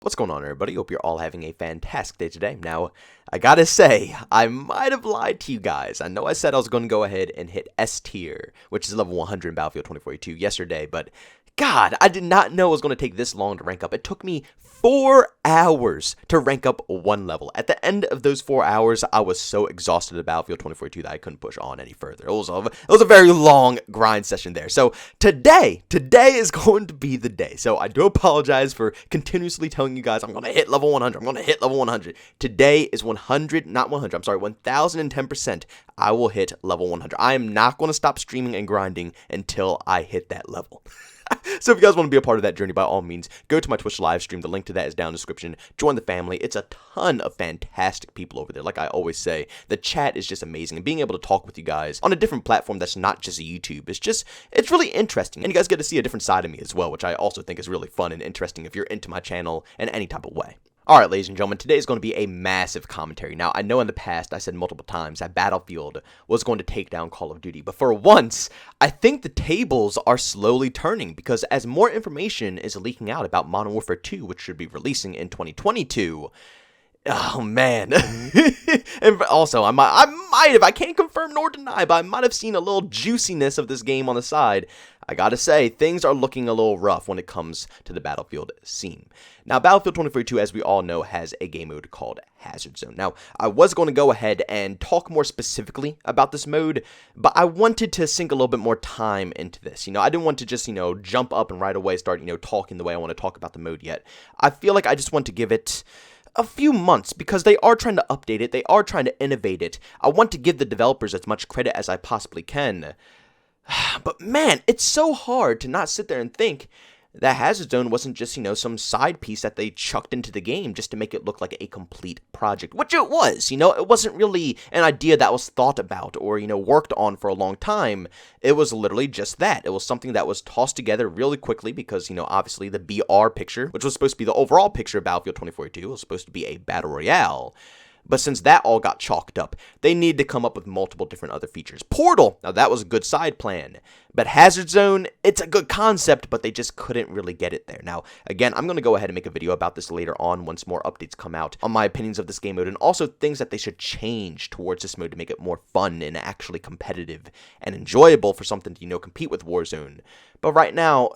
What's going on, everybody? Hope you're all having a fantastic day today. Now, I gotta say, I might have lied to you guys. I know I said I was going to go ahead and hit S tier, which is level 100 in Battlefield 2042 yesterday, but God, I did not know it was going to take this long to rank up. It took me 4 hours to rank up one level. At the end of those 4 hours, I was so exhausted at Battlefield 2042 that I couldn't push on any further. It was a very long grind session there. So today is going to be the day. So I do apologize for continuously telling you guys I'm going to hit level 100. I'm going to hit level 100. Today is 1010%. I will hit level 100. I am not going to stop streaming and grinding until I hit that level. So if you guys want to be a part of that journey, by all means, go to my Twitch live stream. The link to that is down in the description. Join the family. It's a ton of fantastic people over there. Like I always say, the chat is just amazing. And being able to talk with you guys on a different platform that's not just YouTube, it's really interesting. And you guys get to see a different side of me as well, which I also think is really fun and interesting if you're into my channel in any type of way. Alright, ladies and gentlemen, today is going to be a massive commentary. Now, I know in the past I said multiple times that Battlefield was going to take down Call of Duty, but for once, I think the tables are slowly turning, because as more information is leaking out about Modern Warfare 2, which should be releasing in 2022, oh man. And also, I might have, I can't confirm nor deny, but I might have seen a little juiciness of this game on the side. I gotta say, things are looking a little rough when it comes to the Battlefield scene. Now, Battlefield 2042, as we all know, has a game mode called Hazard Zone. Now, I was going to go ahead and talk more specifically about this mode, but I wanted to sink a little bit more time into this. I didn't want to just, jump up and right away start, talking the way I want to talk about the mode yet. I feel like I just want to give it a few months, because they are trying to update it, they are trying to innovate it. I want to give the developers as much credit as I possibly can. But man, it's so hard to not sit there and think that Hazard Zone wasn't just, some side piece that they chucked into the game just to make it look like a complete project, which it was. It wasn't really an idea that was thought about or, worked on for a long time. It was literally just that. It was something that was tossed together really quickly because, obviously the BR picture, which was supposed to be the overall picture of Battlefield 2042, was supposed to be a battle royale. But since that all got chalked up, they needed to come up with multiple different other features. Portal, now that was a good side plan. But Hazard Zone, it's a good concept, but they just couldn't really get it there. Now, again, I'm going to go ahead and make a video about this later on once more updates come out on my opinions of this game mode, and also things that they should change towards this mode to make it more fun and actually competitive and enjoyable for something to, compete with Warzone. But right now,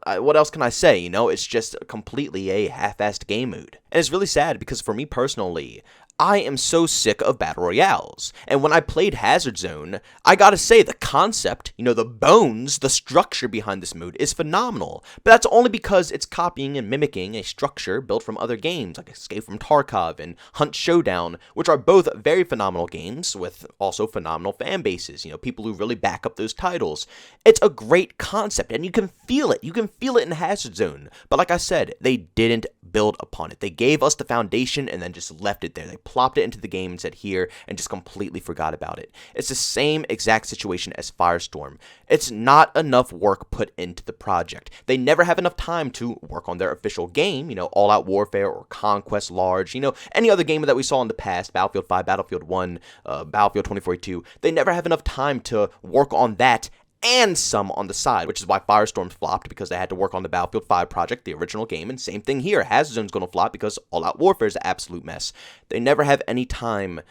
what else can I say? It's just completely a half-assed game mode. And it's really sad because for me personally, I am so sick of battle royales. And when I played Hazard Zone, I gotta say the concept, the bones, the structure behind this mode is phenomenal. But that's only because it's copying and mimicking a structure built from other games like Escape from Tarkov and Hunt Showdown, which are both very phenomenal games with also phenomenal fan bases, people who really back up those titles. It's a great concept and you can feel it. You can feel it in Hazard Zone. But like I said, they didn't build upon it. They gave us the foundation and then just left it there. They plopped it into the game and said here and just completely forgot about it. It's the same exact situation as Firestorm. It's not enough work put into the project. They never have enough time to work on their official game, All Out Warfare or Conquest Large, any other game that we saw in the past, Battlefield 5, Battlefield 1, Battlefield 2042. They never have enough time to work on that and some on the side, which is why Firestorm flopped, because they had to work on the Battlefield 5 project, the original game, and same thing here. Hazard Zone's going to flop because All Out Warfare is an absolute mess. They never have any time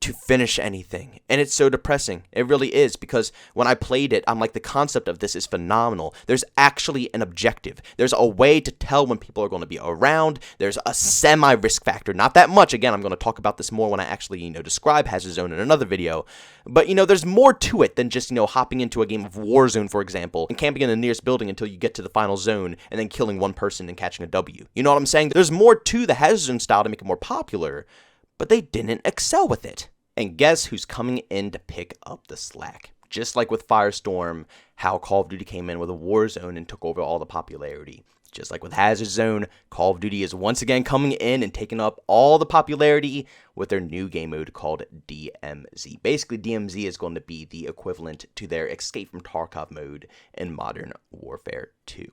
to finish anything, and it's so depressing. It really is, because when I played it, I'm like, the concept of this is phenomenal. There's actually an objective. There's a way to tell when people are going to be around. There's a semi-risk factor, not that much. Again, I'm going to talk about this more when I actually, describe Hazard Zone in another video. But, there's more to it than just, hopping into a game of Warzone, for example, and camping in the nearest building until you get to the final zone and then killing one person and catching a W. You know what I'm saying? There's more to the Hazard Zone style to make it more popular, but they didn't excel with it. And guess who's coming in to pick up the slack? Just like with Firestorm, how Call of Duty came in with a Warzone and took over all the popularity. Just like with Hazard Zone, Call of Duty is once again coming in and taking up all the popularity with their new game mode called DMZ. Basically, DMZ is going to be the equivalent to their Escape from Tarkov mode in Modern Warfare 2.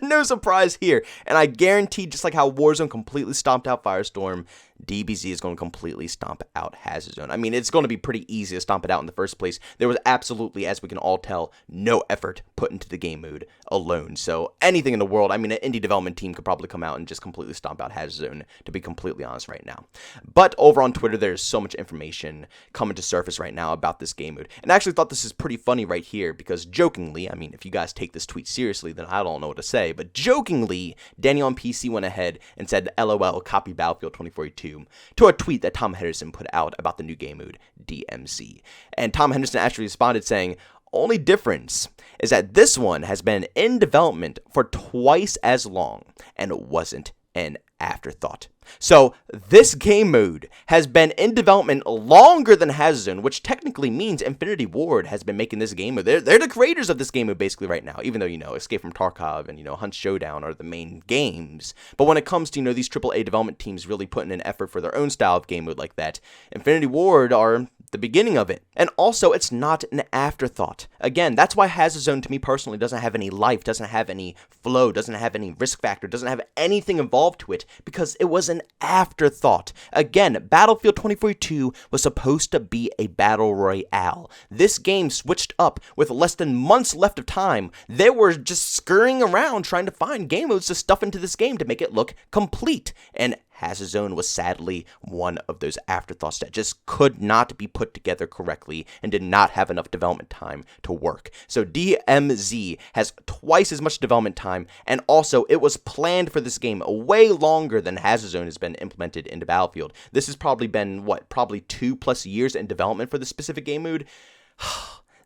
No surprise here. And I guarantee, just like how Warzone completely stomped out Firestorm, DBZ is going to completely stomp out Hazard. I mean, it's going to be pretty easy to stomp it out in the first place. There was absolutely, as we can all tell, no effort put into the game mode alone. So anything in the world, I mean, an indie development team could probably come out and just completely stomp out Hazard, to be completely honest right now. But over on Twitter, there's so much information coming to surface right now about this game mode. And I actually thought this is pretty funny right here because jokingly, I mean, if you guys take this tweet seriously, then I don't know what to say, but jokingly, Daniel on PC went ahead and said, LOL, copy Battlefield 2042, to a tweet that Tom Henderson put out about the new game mode, DMZ. And Tom Henderson actually responded saying, only difference is that this one has been in development for twice as long, and it wasn't an afterthought. So this game mode has been in development longer than Hazard, which technically means Infinity Ward has been making this game mode. They're the creators of this game mode basically right now, even though, Escape from Tarkov and, Hunt Showdown are the main games. But when it comes to, these AAA development teams really putting an effort for their own style of game mode like that, Infinity Ward are the beginning of it. And also, it's not an afterthought. Again, that's why Hazard to me personally doesn't have any life, doesn't have any flow, doesn't have any risk factor, doesn't have anything involved to it, because it was an afterthought. Again, Battlefield 2042 was supposed to be a battle royale. This game switched up with less than months left of time. They were just scurrying around trying to find game modes to stuff into this game to make it look complete. And Hazard was sadly one of those afterthoughts that just could not be put together correctly and did not have enough development time to work. So DMZ has twice as much development time, and also it was planned for this game way longer than Hazard has been implemented into Battlefield. This has probably been, probably 2+ years in development for this specific game mode.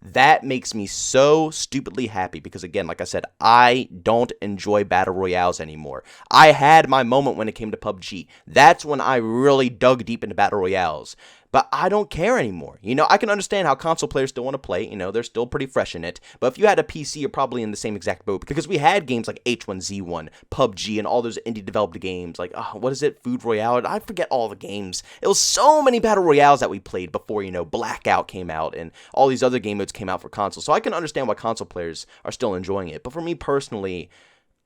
That makes me so stupidly happy because, again, like I said, I don't enjoy battle royales anymore. I had my moment when it came to PUBG. That's when I really dug deep into battle royales. But I don't care anymore. I can understand how console players still want to play. They're still pretty fresh in it. But if you had a PC, you're probably in the same exact boat. Because we had games like H1Z1, PUBG, and all those indie developed games. Like, what is it? Food Royale? I forget all the games. It was so many battle royales that we played before, Blackout came out. And all these other game modes came out for console. So I can understand why console players are still enjoying it. But for me personally,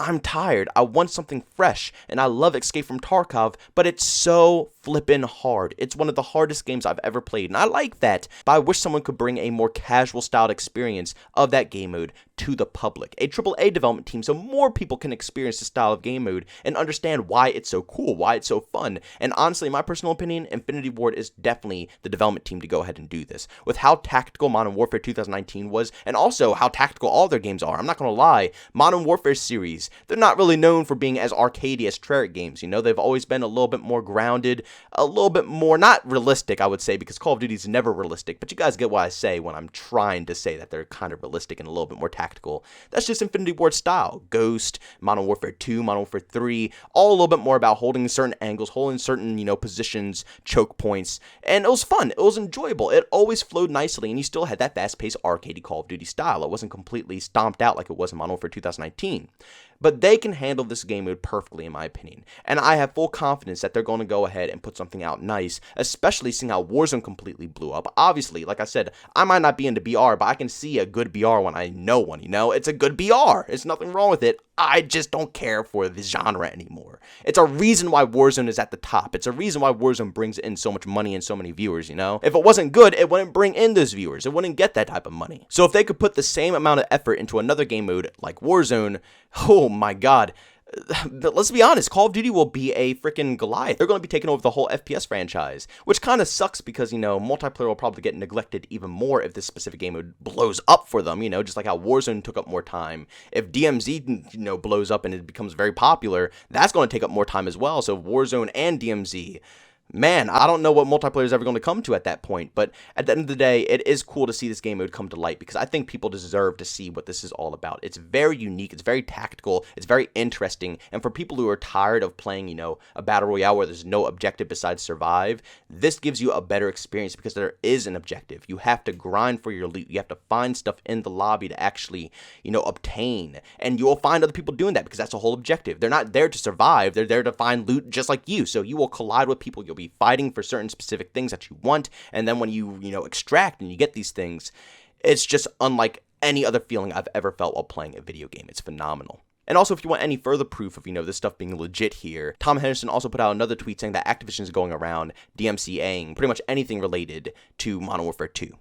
I'm tired. I want something fresh, and I love Escape from Tarkov, but it's so flippin' hard. It's one of the hardest games I've ever played, and I like that, but I wish someone could bring a more casual-styled experience of that game mode to the public. A AAA development team so more people can experience the style of game mode and understand why it's so cool, why it's so fun. And honestly, in my personal opinion, Infinity Ward is definitely the development team to go ahead and do this. With how tactical Modern Warfare 2019 was, and also how tactical all their games are. I'm not gonna lie, Modern Warfare series, they're not really known for being as arcadey as Treyarch games. They've always been a little bit more grounded, a little bit more, not realistic, I would say, because Call of Duty is never realistic, but you guys get what I say when I'm trying to say that they're kind of realistic and a little bit more tactical. That's just Infinity Ward style. Ghost, Modern Warfare 2, Modern Warfare 3, all a little bit more about holding certain angles, holding certain, positions, choke points, and it was fun. It was enjoyable. It always flowed nicely, and you still had that fast-paced arcadey Call of Duty style. It wasn't completely stomped out like it was in Modern Warfare 2019. But they can handle this game mode perfectly, in my opinion. And I have full confidence that they're going to go ahead and put something out nice, especially seeing how Warzone completely blew up. Obviously, like I said, I might not be into BR, but I can see a good BR when I know one, It's a good BR. There's nothing wrong with it. I just don't care for the genre anymore. It's a reason why Warzone is at the top. It's a reason why Warzone brings in so much money and so many viewers, If it wasn't good, it wouldn't bring in those viewers. It wouldn't get that type of money. So if they could put the same amount of effort into another game mode like Warzone, oh my god. But let's be honest, Call of Duty will be a freaking Goliath. They're going to be taking over the whole FPS franchise, which kind of sucks because, multiplayer will probably get neglected even more if this specific game mode blows up for them, just like how Warzone took up more time. If DMZ, blows up and it becomes very popular, that's going to take up more time as well. So Warzone and DMZ, man, I don't know what multiplayer is ever going to come to at that point, but at the end of the day, it is cool to see this game mode come to light because I think people deserve to see what this is all about. It's very unique, it's very tactical, it's very interesting, and for people who are tired of playing, a battle royale where there's no objective besides survive, this gives you a better experience because there is an objective. You have to grind for your loot, you have to find stuff in the lobby to actually, obtain, and you will find other people doing that because that's the whole objective. They're not there to survive, they're there to find loot just like you, so you will collide with people, you'll be fighting for certain specific things that you want, and then when you extract and you get these things, it's just unlike any other feeling I've ever felt while playing a video game. It's phenomenal. And also, if you want any further proof of, this stuff being legit here, Tom Henderson also put out another tweet saying that Activision is going around DMCAing pretty much anything related to Modern Warfare 2.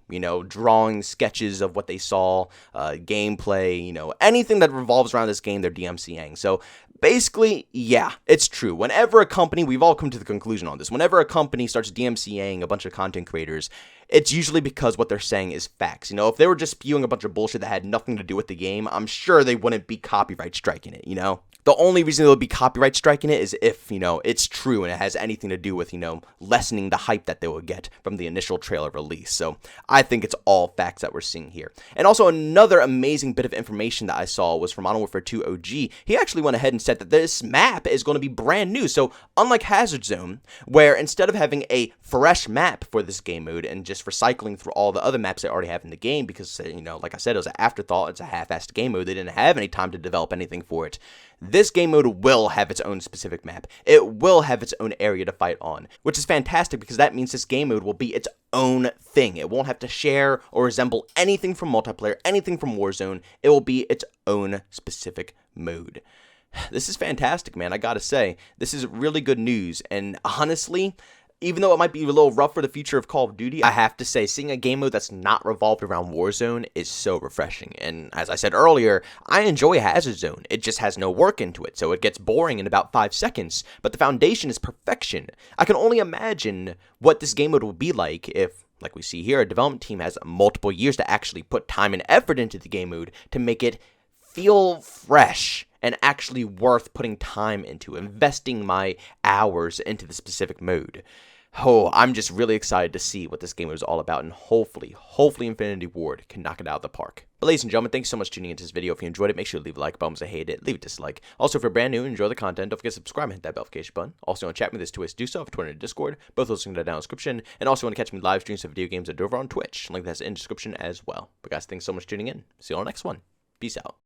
Drawing sketches of what they saw, gameplay, anything that revolves around this game, they're DMCAing. So basically, yeah, it's true. Whenever a company, we've all come to the conclusion on this, whenever a company starts DMCAing a bunch of content creators, it's usually because what they're saying is facts. If they were just spewing a bunch of bullshit that had nothing to do with the game, I'm sure they wouldn't be copyright striking it, The only reason they'll be copyright striking it is if, it's true and it has anything to do with, lessening the hype that they will get from the initial trailer release. So I think it's all facts that we're seeing here. And also another amazing bit of information that I saw was from Modern Warfare 2 OG. He actually went ahead and said that this map is going to be brand new. So unlike Hazard Zone, where instead of having a fresh map for this game mode and just recycling through all the other maps they already have in the game because, like I said, it was an afterthought, it's a half-assed game mode, they didn't have any time to develop anything for it. This game mode will have its own specific map. It will have its own area to fight on, which is fantastic because that means this game mode will be its own thing. It won't have to share or resemble anything from multiplayer, anything from Warzone. It will be its own specific mode. This is fantastic, man. I gotta say, this is really good news, and honestly, even though it might be a little rough for the future of Call of Duty, I have to say, seeing a game mode that's not revolved around Warzone is so refreshing. And as I said earlier, I enjoy Hazard Zone. It just has no work into it, so it gets boring in about 5 seconds. But the foundation is perfection. I can only imagine what this game mode will be like if, like we see here, a development team has multiple years to actually put time and effort into the game mode to make it feel fresh and actually worth putting time into, investing my hours into the specific mode. Oh, I'm just really excited to see what this game is all about, and hopefully Infinity Ward can knock it out of the park. But ladies and gentlemen, thanks so much for tuning into this video. If you enjoyed it, make sure to leave a like button if you hated it, leave a dislike. Also, if you're brand new and enjoy the content, don't forget to subscribe and hit that notification button. Also, want to chat with me, there's 2 ways to do so, Twitter and Discord, both those links in the down description. And also, want to catch me live streams of video games over on Twitch, link that's in the description as well. But guys, thanks so much for tuning in. See you on the next one. Peace out.